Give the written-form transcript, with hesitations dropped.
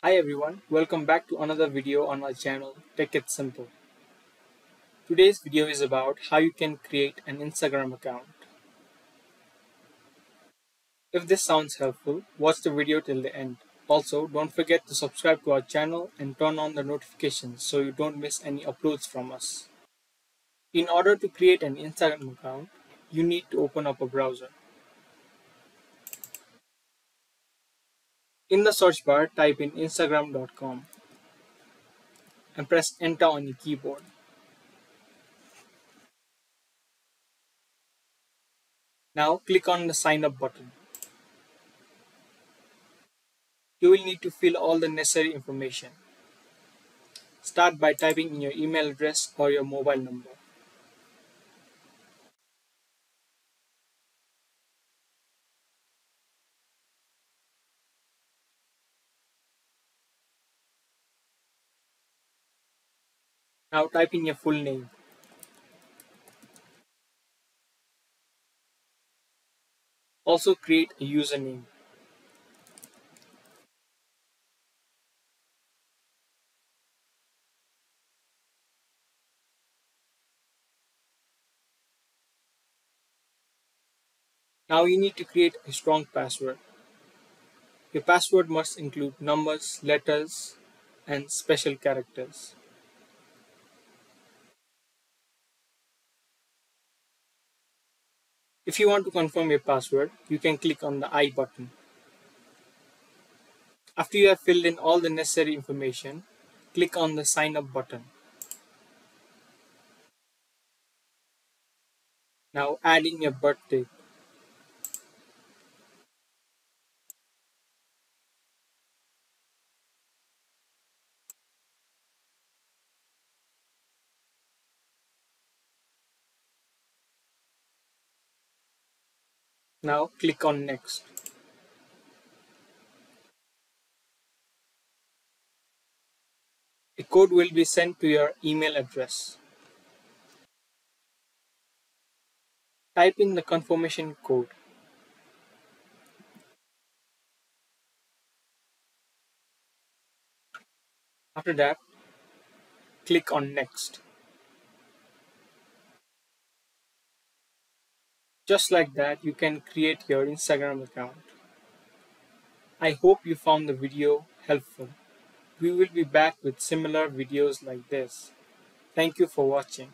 Hi everyone, welcome back to another video on our channel Take It Simple. Today's video is about how you can create an Instagram account. If this sounds helpful, watch the video till the end. Also, don't forget to subscribe to our channel and turn on the notifications so you don't miss any uploads from us. In order to create an Instagram account, you need to open up a browser. In the search bar, type in instagram.com and press enter on your keyboard. Now click on the sign up button. You will need to fill all the necessary information. Start by typing in your email address or your mobile number. Now type in your full name. Also create a username. Now you need to create a strong password. Your password must include numbers, letters, and special characters. If you want to confirm your password, you can click on the I button. After you have filled in all the necessary information, click on the sign up button. Now add in your birth date. Now click on next. A code will be sent to your email address. Type in the confirmation code. After that, click on next. Just like that, you can create your Instagram account. I hope you found the video helpful. We will be back with similar videos like this. Thank you for watching.